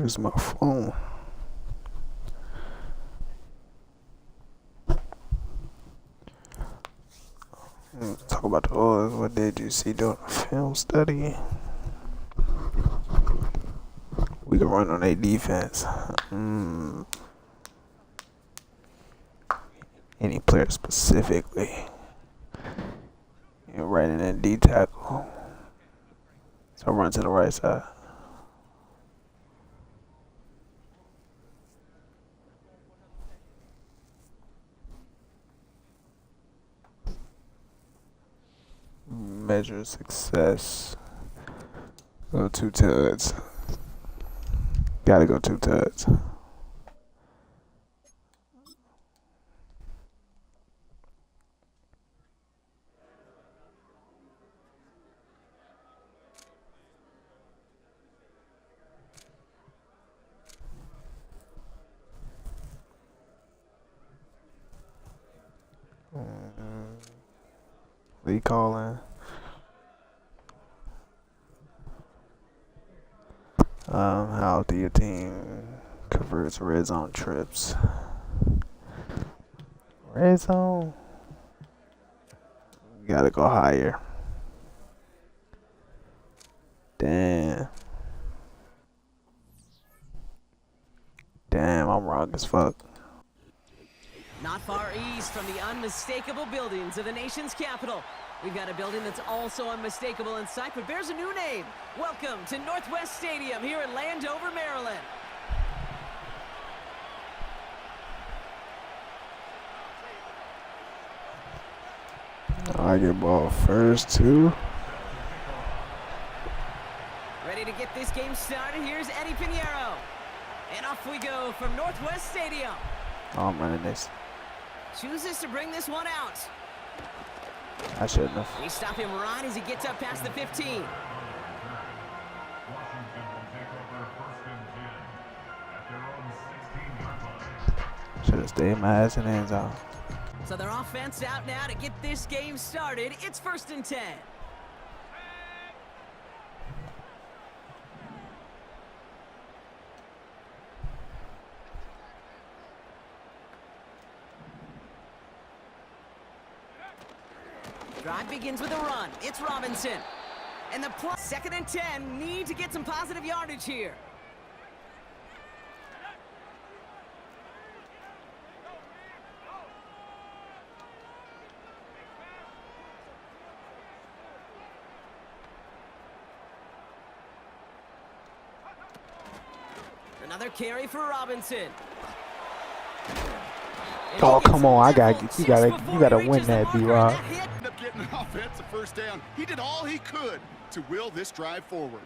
Where's my phone? Let's talk about the Oilers. What did you see during the film study? We can run on their defense. Any player specifically. You're right in that D tackle. So run to the right side. Measure success. Go 2 tuds. Gotta go 2 tuds. Lee calling. How do your team converts red zone trips? Red zone? You gotta go higher. Damn. Damn, I'm wrong as fuck. Not far east from the unmistakable buildings of the nation's capital, we've got a building that's also unmistakable in sight, but bears a new name. Welcome to Northwest Stadium here in Landover, Maryland. I get ball first, too. Ready to get this game started. Here's Eddie Pinheiro. And off we go from Northwest Stadium. Oh, I'm running this. Chooses to bring this one out. I shouldn't have. We stop him right as he gets up past the 15. Should have stayed my ass in the end zone. So their offense out now to get this game started. It's 1st and 10. Drive begins with a run. It's Robinson. And the plus 2nd and 10 need to get some positive yardage here. Another carry for Robinson. Oh, come on! You gotta win that, B-Rob. Ended up getting an offensive first down. He did all he could to will this drive forward.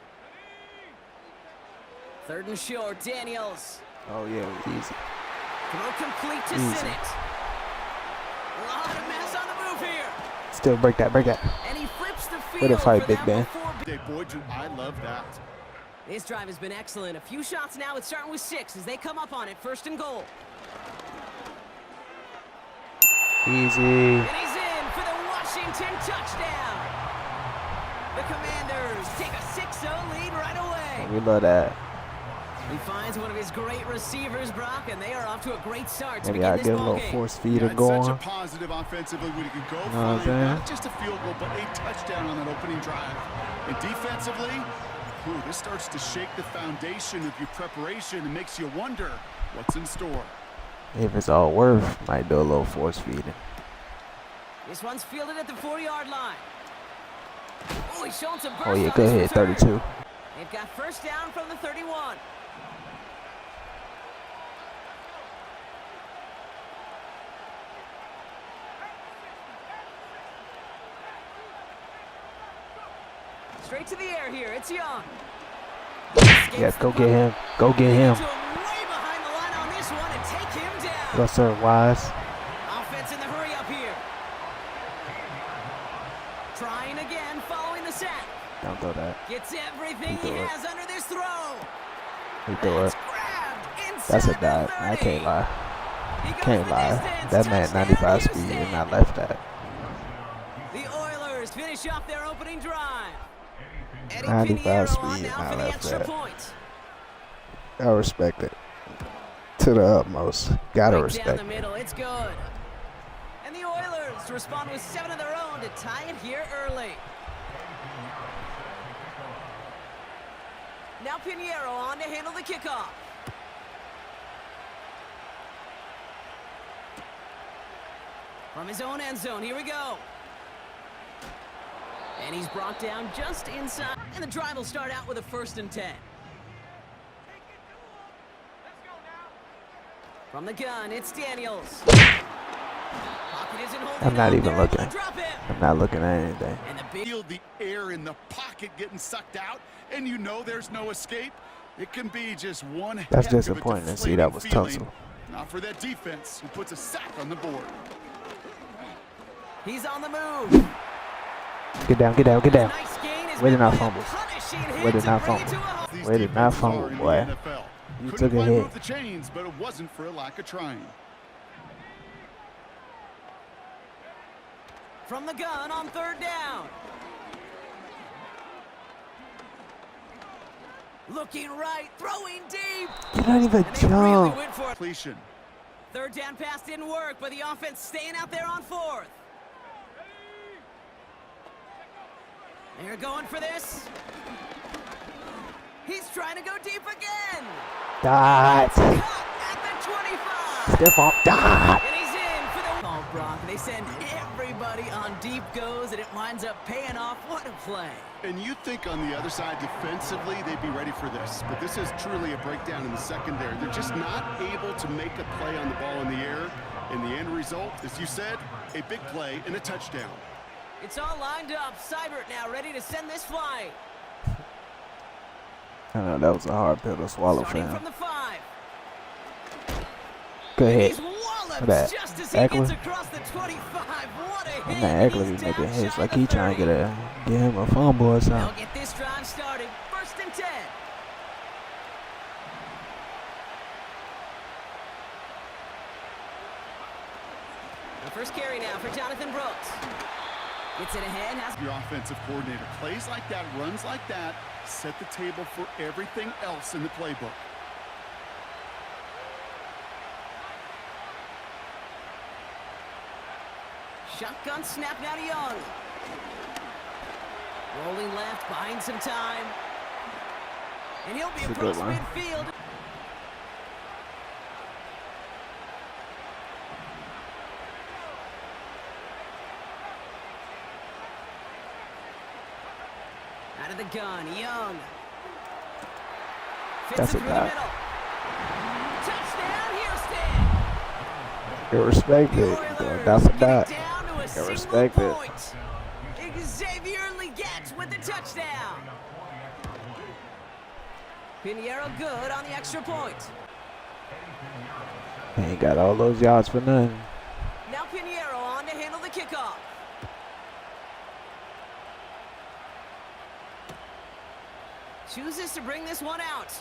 3rd and short, Daniels. Oh yeah, easy. Throw complete to Sinnott. A lot of mess on the move here. Still break that. And he flips the field. Way to fight, for Big them Ben. Hey, boy, do I love that. This drive has been excellent. A few shots now. It's starting with 6 as they come up on it. 1st and goal. Easy. And he's in for the Washington touchdown. The Commanders take a 6-0 lead right away. We love that. He finds one of his great receivers, Brock, and they are off to a great start to Maybe begin I this get a ball little game. force feeder going. Such a positive offensively when he could go Know find not just a field goal, but a touchdown on that opening drive. And defensively, this starts to shake the foundation of your preparation and makes you wonder what's in store. If it's all worth, might do a little force feeding. This one's fielded at the 4-yard line. Oh, he's showing some burst. Oh yeah, on go this ahead, return. 32. They've got 1st down from the 31. Straight to the air here. It's Young. Yeah, go get him. Go get him. Way behind the line on this one and take him down. Yes, sir, Wise. Offense in the hurry up here. Trying again, following the sack. Don't throw that. Gets everything he has under this throw. He threw it. Grabbed That's a inside the dive. I 30. can't lie. He goes Can't the lie. distance. That man Touchdown, 95 speed Houston. and I left that. The Oilers finish off their opening drive. Eddie 95 Pinheiro on speed now and I for the left extra that. point. I respect it to the utmost. Gotta Right respect down it. the middle, it's good. And the Oilers respond with 7 of their own to tie it here early. Now Pinheiro on to handle the kickoff. From his own end zone, here we go. And he's brought down just inside. And the drive will start out with a 1st and 10. From the gun, it's Daniels. I'm not even looking. I'm not looking at anything. Feel the air in the pocket getting sucked out, and you know there's no escape. It can be just one. That's disappointing to see that was tussle. Not for that defense, who puts a sack on the board. He's on the move. Get down, get down, get down. Nice gain is Where did met not by a fumble? punishing Where hit did to not bring it fumble? to a home. These Where did not defenses fumble, are in the boy? NFL. You Couldn't took a quite hit. move the chains, but it wasn't for a lack of trying. From the gun on 3rd down. Looking right, throwing deep. You don't even And they really jump. went for it. Completion. 3rd down pass didn't work, but the offense staying out there on 4th. They're going for this. He's trying to go deep again. Dot. Cut at the 25. Step on. Dot. And he's in for the ball, Brock. They send everybody on deep goes, and it winds up paying off. What a play. And you think on the other side defensively they'd be ready for this, but this is truly a breakdown in the secondary. They're just not able to make a play on the ball in the air. And the end result, as you said, a big play and a touchdown. It's all lined up. Seibert now ready to send this flying. I know that was a hard pill to swallow for Starting him. from the 5. Good He's hit. walloped that. just as he Eckler. gets across the 25. What a hit. And that and Eckler he's be making down hits shy like of he the trying to 30. get him a fumble or They'll something. get this drive started. 1st and 10. The first carry now for Jonathan Brooks. Gets it ahead. Has Your offensive coordinator plays like that, runs like that, set the table for everything else in the playbook. shotgun snap now to Young. Rolling left, buying some time. And he'll be That's a across good one. midfield. Out of the gun, Young. Fits That's it a through the dot. middle. Touchdown, Houston. You respect The it. Oilers That's a get it dot. down to a You single respect it. point. Xavier Leggett with the touchdown. Pinheiro good on the extra point. He ain't got all those yards for nothing. Now Pinheiro on to handle the kickoff. Chooses to bring this one out.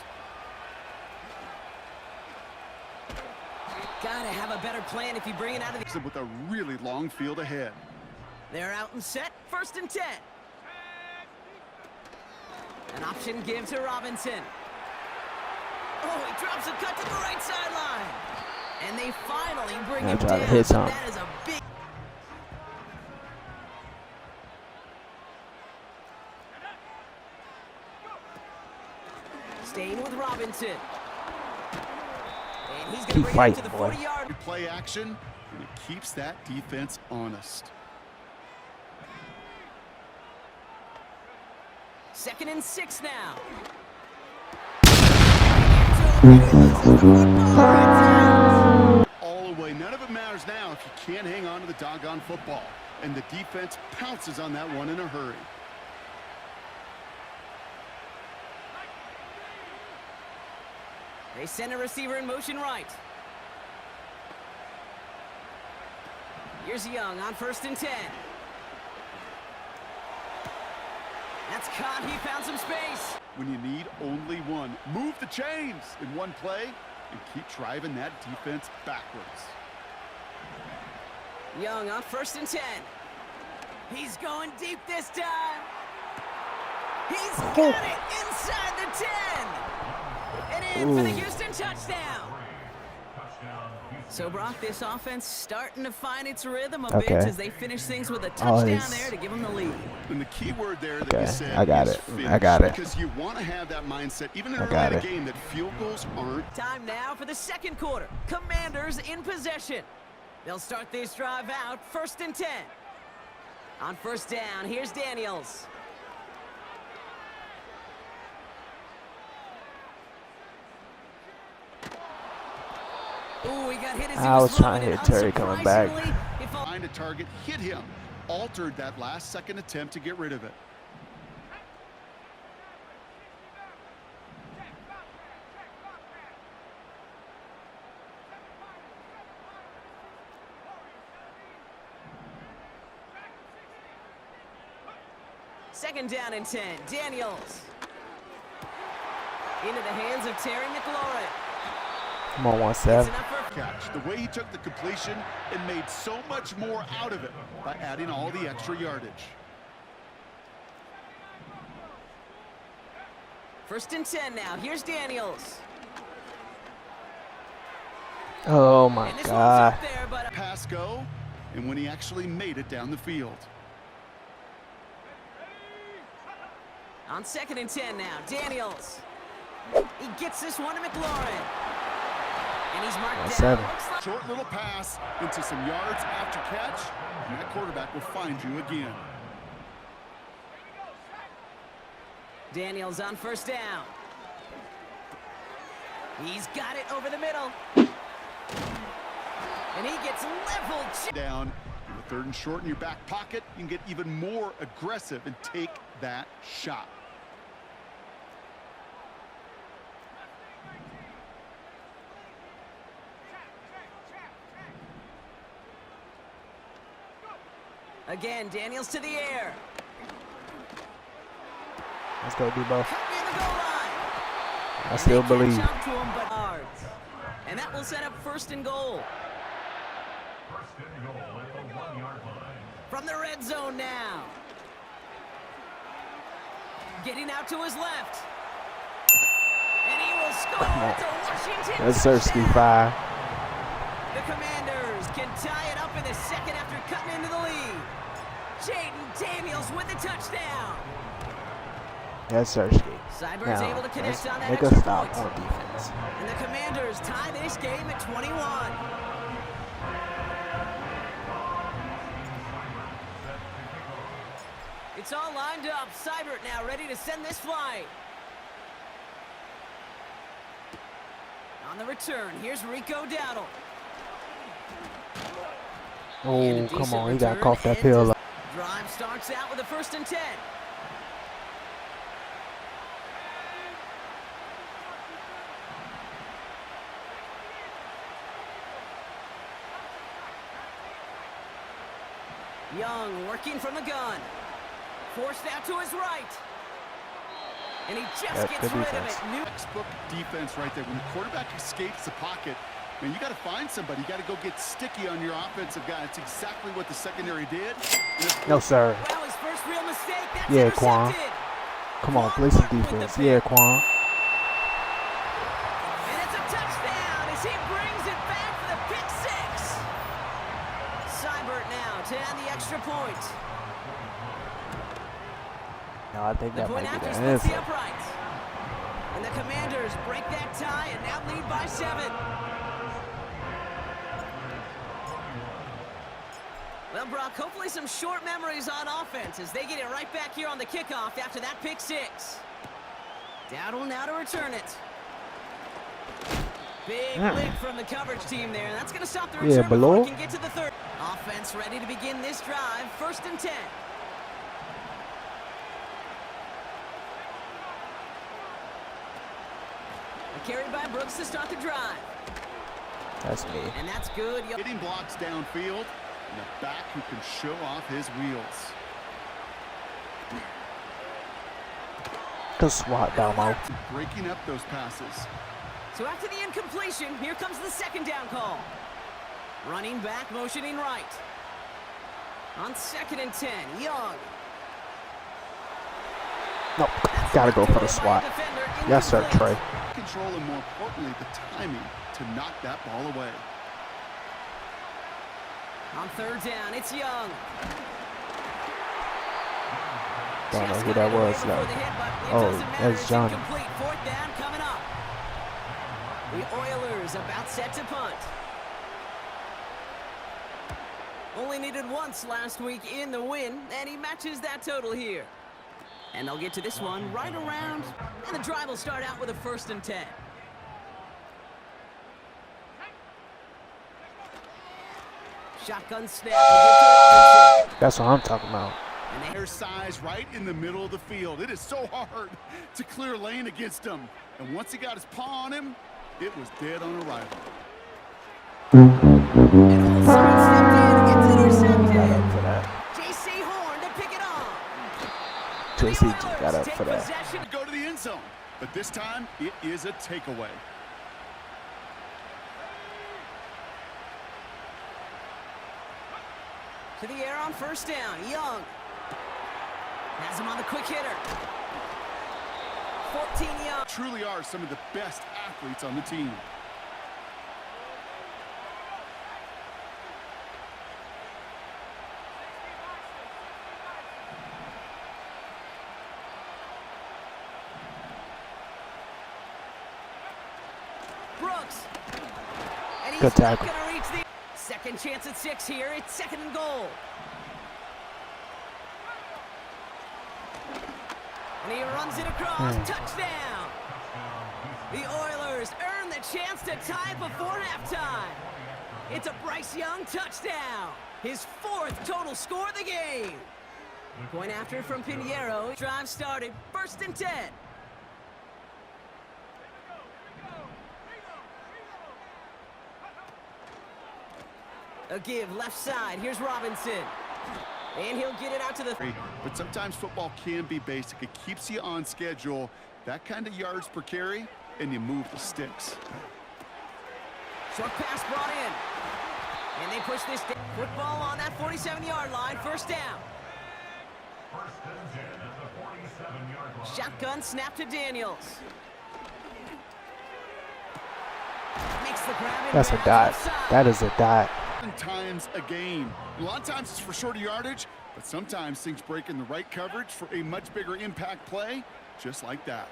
Gotta have a better plan if you bring it out of the... With a really long field ahead. They're out and set. 1st and 10. An option give to Robinson. Oh, he drops a cut to the right sideline. And they finally bring Now him try down. to hit something. That is a big... Staying with Robinson. And he's going to Keep bring it fighting, to the boy. 40-yard. Play action, and it keeps that defense honest. 2nd and 6 now. All away. None of it matters now if you can't hang on to the doggone football. And the defense pounces on that one in a hurry. They send a receiver in motion right. Here's Young on 1st and 10. That's caught. He found some space. When you need only one, move the chains in one play and keep driving that defense backwards. Young on 1st and 10. He's going deep this time. He's got it inside the 10. And in for the Houston touchdown. So, Brock, this offense starting to find its rhythm a bit as they finish things with a touchdown there to give them the lead. And the key word there that we said is finish, because you want to have that mindset, even in a game, that field goals aren't. Time now for the second quarter. Commanders in possession. They'll start this drive out, 1st and 10. On first down, here's Daniels. Ooh, he got hit as I was trying to hit Terry coming back. Find a target, hit him. Altered that last second attempt to get rid of it. Second down and 10. Daniels. Into the hands of Terry McLaurin. Come on, 1-7. Catch. The way he took the completion and made so much more out of it by adding all the extra yardage. 1st and 10 now. Here's Daniels. Oh my God. Pass go, and when he actually made it down the field. On 2nd and 10 now. Daniels. He gets this one to McLaurin. And he's marked down. Short little pass into some yards after catch, and that quarterback will find you again. Daniels on 1st down. He's got it over the middle. And he gets leveled. Down. With 3rd and short in your back pocket, you can get even more aggressive and take that shot. Again, Daniels to the air. Let's go, Debo. I still believe. And that will set up 1st and goal. From the red zone now. Getting out to his left. And he will score. It's a Washington That's Trapp-stuh-fer. The Commanders can tie it up in the 2nd after cutting into the lead. Jaden Daniels with the touchdown. That's Trapp-stuh-fer. Cyber's able to connect on that make a extra stop point. on defense. And the Commanders tie this game at 21. It's all lined up. Cybert now ready to send this flight. On the return, here's Rico Dowdle. Oh, come on, he got coughed that pill up. Drive starts out with a 1st and 10. Young working from the gun. Forced out to his right. And he just gets rid of it. Textbook defense right there. When the quarterback escapes the pocket, man, you got to find somebody. You got to go get sticky on your offensive guy. It's exactly what the secondary did. No, sir. Well, his first real mistake. That's Yeah, Quan. Come on, play some defense. Yeah, Quan. And it's a touchdown as he brings it back for the pick 6. Cybert now to add the extra point. No, I think that The point might be after the splits the answer. uprights. And the Commanders break that tie and now lead by 7. Well, Brock, hopefully some short memories on offense as they get it right back here on the kickoff after that pick 6. Dowdle now to return it. Big lick from the coverage team there. That's going to stop the return before we can get to the 3rd. Offense ready to begin this drive. 1st and 10. Carried by Brooks to start the drive. That's me. And that's good. Hitting blocks downfield, and a back who can show off his wheels. Good swat, Dalmo. Breaking up those passes. So after the incompletion, here comes the 2nd down call. Running back, motioning right. On 2nd and 10, Young. Nope, gotta go for the swat. Defender Yes, sir, Trey. Control and more importantly, the timing to knock that ball away. On third down, it's Young. Don't know who that was though. Oh, that's Johnny. Fourth down coming up. The Oilers about set to punt. Only needed once last week in the win, and he matches that total here. And they'll get to this one right around, and the drive will start out with a 1st and 10. Shotgun snap. That's what I'm talking about. And their size right in the middle of the field. It is so hard to clear lane against him. And once he got his paw on him, it was dead on arrival. J.C. Horn to pick it off. JC just got up for that. Possession to go to the end zone, but this time it is a takeaway. To the air on 1st down. Young has him on the quick hitter. 14 Young. Truly are some of the best athletes on the team. Brooks. And he's Good tackle. not gonna reach the second chance at 6 here. It's 2nd and goal. And he runs it across. Touchdown. The Oilers earn the chance to tie before halftime. It's a Bryce Young touchdown. His 4th total score of the game. Point after from Pinheiro. Drive started. 1st and 10. A give left side. Here's Robinson. And he'll get it out to the... But sometimes football can be basic. It keeps you on schedule. That kind of yards per carry, and you move the sticks. Short pass brought in. And they push this football on that 47-yard line. 1st down. Shotgun snap to Daniels. Makes the grab. That's a dot. That is a dot. Times a game. A lot of times it's for shorter yardage, but sometimes things break in the right coverage for a much bigger impact play, just like that.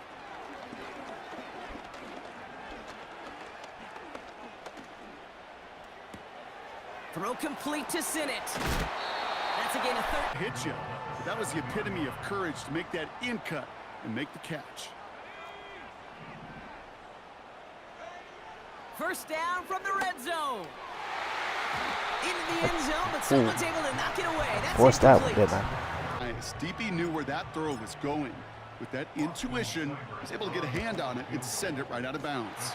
Throw complete to Sinnott. That's a gain of 30. Hit you. But that was the epitome of courage to make that in cut and make the catch. 1st down from the red zone. Into the end zone, but someone's able to knock it away. That's Forced that one, incomplete. didn't I? Nice. DB knew where that throw was going. With that intuition, he was able to get a hand on it and send it right out of bounds.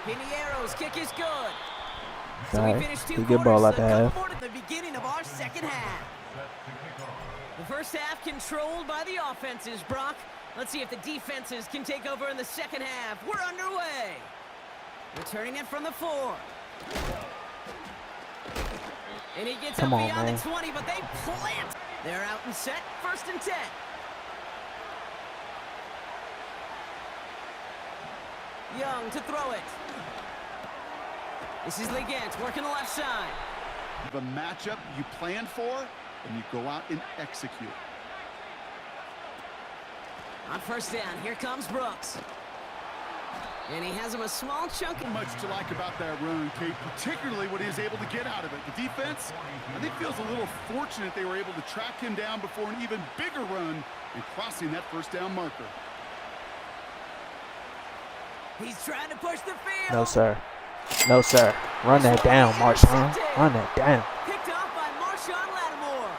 Pinheiro's kick is good. All right, we finished 2 he good ball quarters, out the half. at the beginning of our 2nd half. The 1st half controlled by the offenses, Brock. Let's see if the defenses can take over in the 2nd half. We're underway. Returning it from the 4. And he gets up beyond the 20, but they plant. They're out and set. 1st and 10. Young to throw it. This is Legant working the left side. The matchup you plan for, and you go out and execute. On 1st down, here comes Brooks. And he has him a small chunk. Much to like about that run, Kate, particularly what he was able to get out of it. The defense, I think, feels a little fortunate they were able to track him down before an even bigger run and crossing that 1st down marker. He's trying to push the field. No, sir. No, sir. Run that down, Marshawn. Run that down. Picked off by Marshawn Lattimore.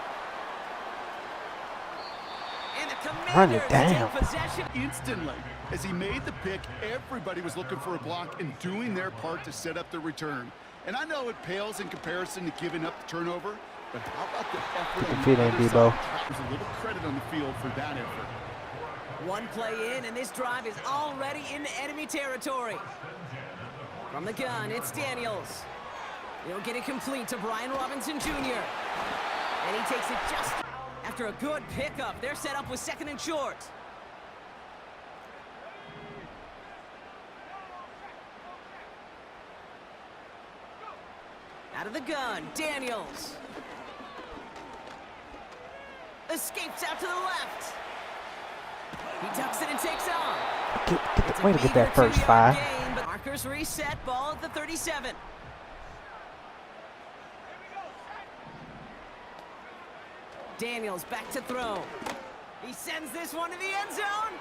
And the Run Commanders it down. take possession Instantly, as he made the pick, everybody was looking for a block and doing their part to set up the return. And I know it pales in comparison to giving up the turnover, but how about the effort on feet the in, other Debo. side? There's a little credit on the field for that effort. One play in, and this drive is already into enemy territory. From the gun, it's Daniels. He'll get it complete to Brian Robinson Jr. And he takes it just after a good pickup. They're set up with 2nd and short. Out of the gun, Daniels. Escapes out to the left. He ducks it and takes on. Way to get that first 5. Gain, but markers reset, ball at the 37. Daniels back to throw. He sends this one to the end zone.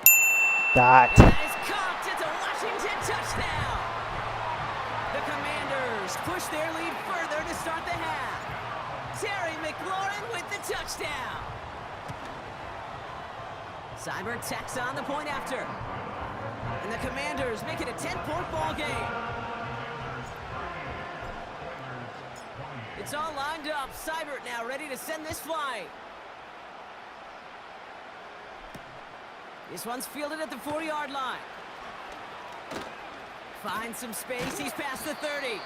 Dot. And that is caught. It's a Washington touchdown. The Commanders push their lead further to start the half. Terry McLaurin with the touchdown. Seibert tacks on the point after. And the Commanders make it a 10-point ball game. It's all lined up. Seibert now ready to send this flight. This one's fielded at the 40-yard line. Finds some space. He's past the 30.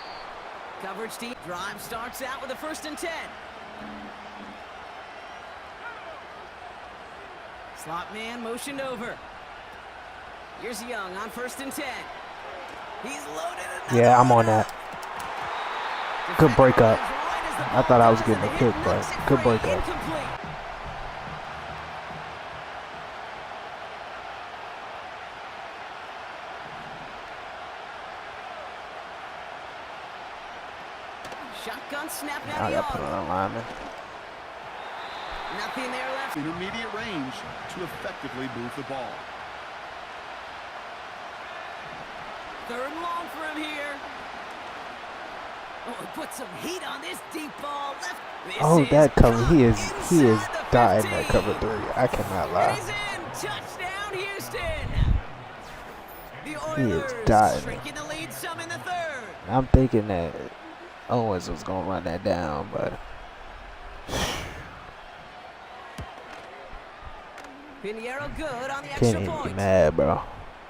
Coverage team. Drive starts out with a 1st and 10. Slot man motioned over. Here's Young on 1st and 10. He's loaded. Yeah, I'm on that. Good breakup. I thought I was getting a kick, but good breakup. Shotgun snap now. I got put on lineman. Nothing there left. Intermediate range to effectively move the ball. 3rd and long for him here. Oh, put some heat on this deep ball. Left. Oh, that cover. He is dying that cover 3. I cannot lie. He's in. Touchdown, Houston. The He is Oilers dying. shrinking the lead some in the 3rd. I'm thinking that Owens was gonna run that down, but Pinheiro good on the can't extra even point. get mad, bro.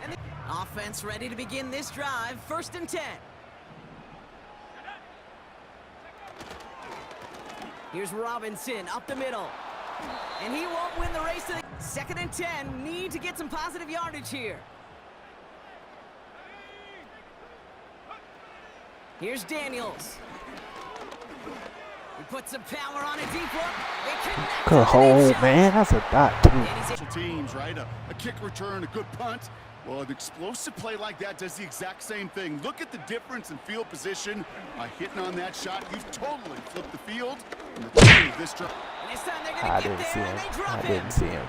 And the offense ready to begin this drive. 1st and 10. Here's Robinson up the middle. And he won't win the race to the 2nd and 10. Need to get some positive yardage here. Here's Daniels. He puts some power on a deep look. Good hold, man. That's a dot, too. Special teams, right? A kick return, a good punt. Well, an explosive play like that does the exact same thing. Look at the difference in field position. By hitting on that shot, you've totally flipped the field. And the team of this drive. This time they're I gonna get didn't see there him. and they drop I him. didn't see him.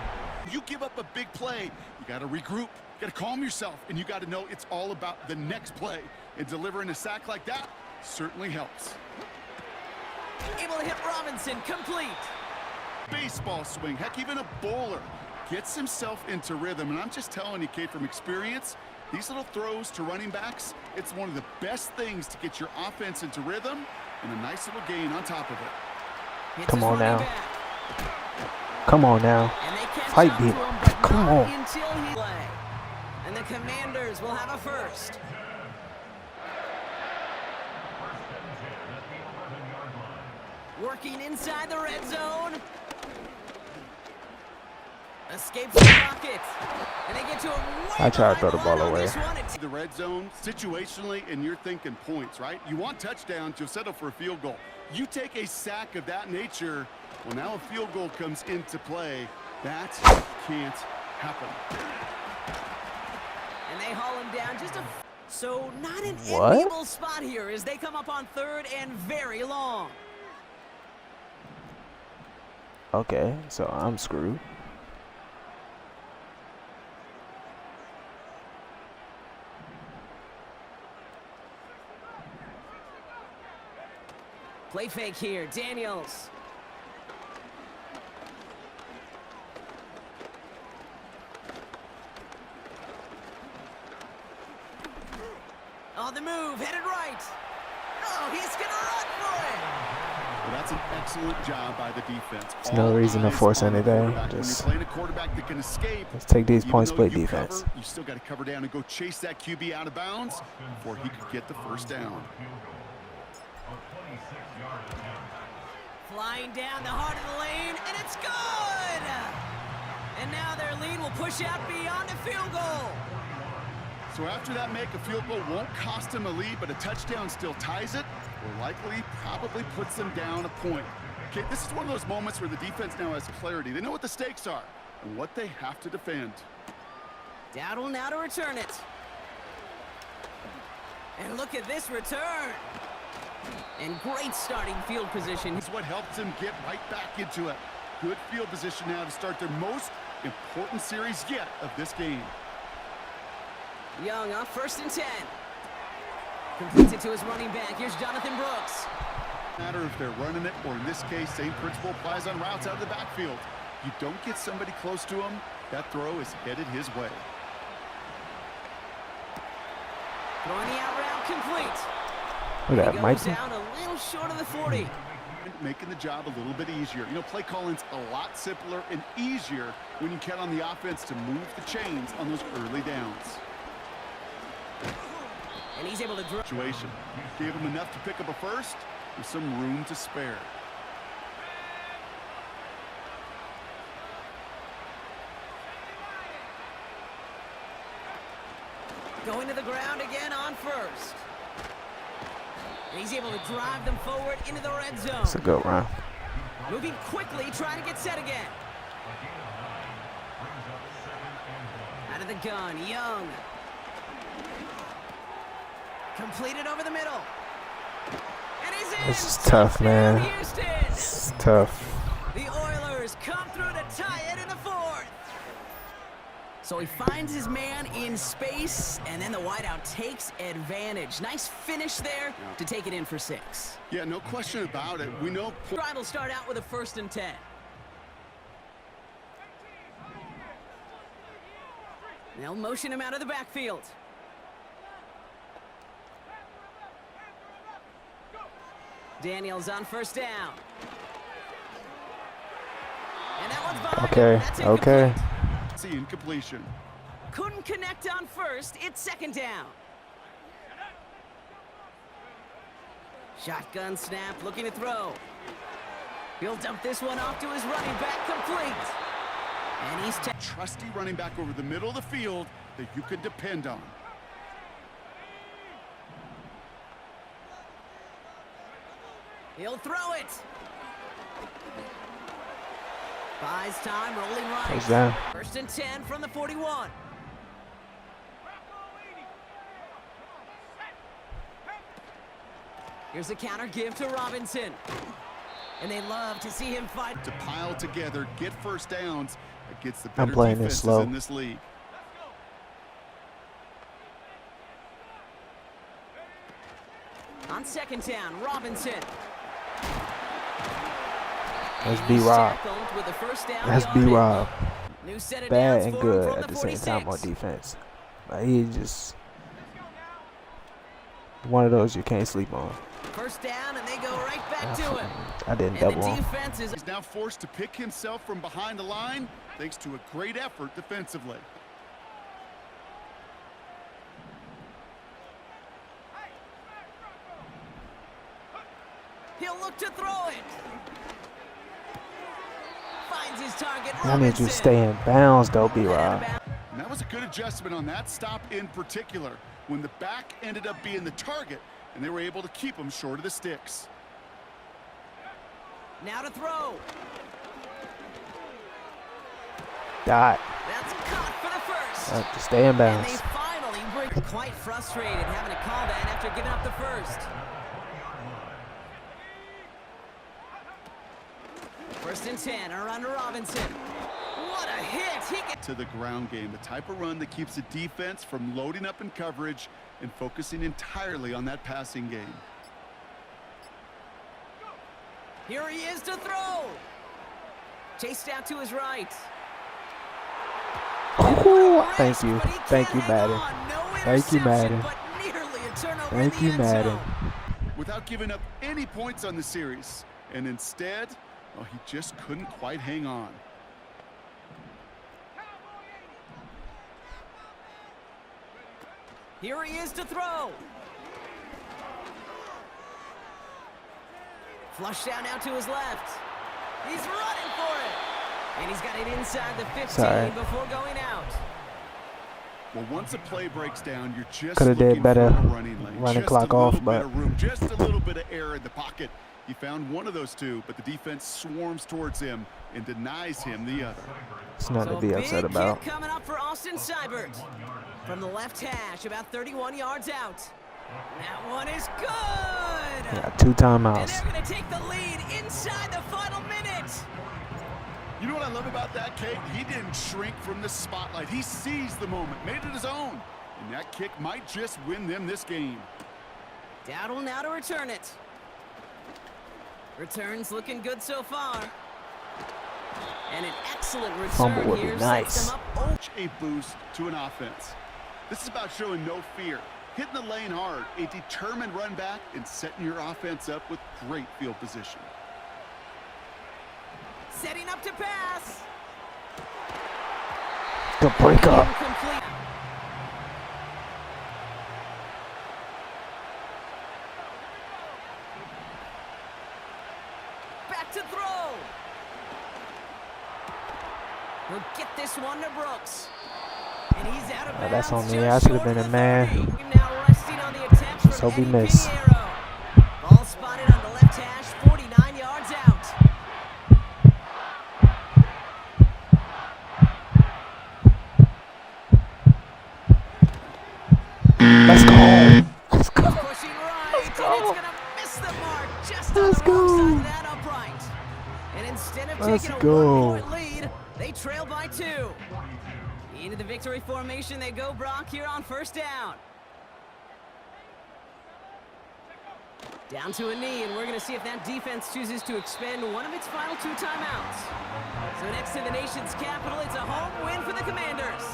You give up a big play, you got to regroup, you got to calm yourself, and you got to know it's all about the next play. And delivering a sack like that certainly helps. Able to hit Robinson, complete. Baseball swing, heck, even a bowler gets himself into rhythm. And I'm just telling you, kid, from experience, these little throws to running backs, it's one of the best things to get your offense into rhythm and a nice little gain on top of it. Hits Come his on running now. back. Come on now. And they catch Fight up to me. him, but Come not on. until he play. And the Commanders will have a 1st. Working inside the red zone. Escapes the pocket. And they get to him. I tried to throw the ball away. The red zone, situationally, and you're thinking points, right? You want touchdowns, you'll settle for a field goal. You take a sack of that nature, well, now a field goal comes into play. That can't happen. And they haul him down just a... So not an What? enviable spot here as they come up on 3rd and very long. Okay, so I'm screwed. Play fake here, Daniels. On the move, headed right. Oh, he's gonna run for it. Well, that's an excellent job by the defense. There's no All reason to eyes force on the anything. quarterback. When you're Just playing a quarterback that can escape, let's take these even point though split you defense. cover, you still got to cover down and go chase that QB out of bounds before he could get the 1st down. Flying down the heart of the lane, and it's good! And now their lead will push out beyond a field goal. So after that make, a field goal won't cost him a lead, but a touchdown still ties it. will likely probably puts them down a point. Okay, this is one of those moments where the defense now has clarity. They know what the stakes are and what they have to defend. Dowdle now to return it. And look at this return. And great starting field position. It's what helps them get right back into it. Good field position now to start their most important series yet of this game. Young up 1st and 10. Completes it to his running back. Here's Jonathan Brooks. No matter if they're running it or in this case, same principle applies on routes out of the backfield. You don't get somebody close to him, that throw is headed his way. Throwing the out route complete. Look at that, He Mike. goes down a little short of the 40. Making the job a little bit easier. You know, play calling's a lot simpler and easier when you count on the offense to move the chains on those early downs. And he's able to draw. Situation. Gave him enough to pick up a first with some room to spare. Going to the ground again on 1st. And he's able to drive them forward into the red zone. That's a good run. Moving quickly, trying to get set again. Out of the gun, Young. Completed over the middle. And he's in. This is tough, man. Houston. It's tough. The Oilers come through to tie it in the 4th. So he finds his man in space, and then the wideout takes advantage. Nice finish there to take it in for 6. Yeah, no question about it. We know. Drive will start out with a 1st and 10. They'll motion him out of the backfield. Daniels on 1st down. And that one's behind him. That's incomplete. See incompletion. Couldn't connect on 1st. It's 2nd down. Shotgun snap, looking to throw. He'll dump this one off to his running back, complete. And he's trusty running back over the middle of the field that you can depend on. He'll throw it. Buys time, rolling right. Goes down. 1st and 10 from the 41. Here's a counter give to Robinson. And they love to see him fight. To pile together, get first downs against the I'm better playing this defenses slow. in this league. On 2nd down, Robinson. Let's be Rob. With the 1st down. Let's be Rob. New set of Bad downs and for him good from at the the same time 46. on defense. Like, he's just one of those you can't sleep on. 1st down, and they go right back to it. I didn't And double the him. defense is. He's now forced to pick himself from behind the line thanks to a great effort defensively. He'll look to throw it. Finds his target. I need you to Robinson. stay in bounds, though, B. And out of Rob. bounds. And that was a good adjustment on that stop in particular, when the back ended up being the target, and they were able to keep him short of the sticks. Now to throw. Dot. That's caught for the 1st. Stay in And they bounds. finally break. Quite frustrated having to call that after giving up the 1st. 1st and 10, a run to Robinson. What a hit! He gets To the ground game, the type of run that keeps the defense from loading up in coverage and focusing entirely on that passing game. Here he is to throw. Chased out to his right. Ooh, thank you. But he Thank you, can't hang Madden. on. No Thank you, interception, Madden. but nearly a turnover Thank in the you, end Madden. zone. Without giving up any points on the series, and instead, well, he just couldn't quite hang on. Here he is to throw. Flush down now to his left. He's running for it. And he's got it inside the 15 Sorry. before going out. Well, once a play breaks down, you're just Could have looking did better for a running lane. running Just clock a little off, bit but of room, just a little bit of air in the pocket. He found one of those two, but the defense swarms towards him and denies him the other. it's nothing to be upset big about. kick coming up for Austin Seibert. From the left hash, about 31 yards out. That one is good. He got 2 And timeouts. they're going to take the lead inside the final minute. You know what I love about that, Kate? He didn't shrink from the spotlight. He seized the moment, made it his own. And that kick might just win them this game. Dowdle now to return it. Returns looking good so far. And an excellent return Fumble would be here nice. sets them up. A boost to an offense. This is about showing no fear, hitting the lane hard, a determined run back, and setting your offense up with great field position. Setting up to pass. The break up. Incomplete. Back to throw. He'll get this one to Brooks. And he's out of bounds. That's on me. just I should have short been of a the man. 30. Now resting on the attempts Let's from hope he Eddie miss. Pinheiro. Ball spotted on the left hash, 49 yards out. Let's go. Let's go. Pushing right, and it's gonna miss the mark just on Let's the wrong side go. of that upright. And instead of Let's taking a go. 1-point lead, they trail by 2. Into the victory formation they go, Brock, here on first down. Down to a knee, and we're going to see if that defense chooses to expend one of its final 2 timeouts. So next to the nation's capital, it's a home win for the Commanders.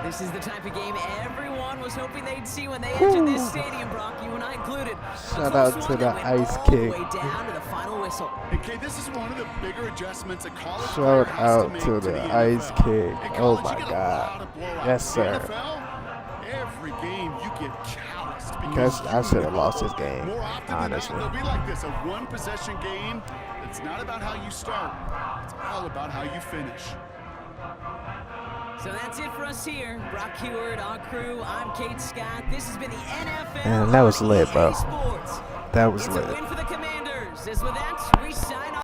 This is the type of game everyone was hoping they'd see when they entered this stadium, Brock, you and I included. Shout out to the ice kick. All the way down to the final whistle. And Kate, this is one of the bigger adjustments a college Shout player has out to make to to the NFL. ice kick. In Oh college, my you get a God. lot of blowouts. Yes, In sir. NFL, every game you get calloused because I should have lost this game, more often honestly. than not, it'll be like this, a one-possession game. It's not about how you start. It's all about how you finish. So that's it for us here. Brock Heward, our crew. I'm Kate Scott. This has been the NFL. Man, that was lit, bro. Sports. That was It's lit. a win for the Commanders. As with that, we sign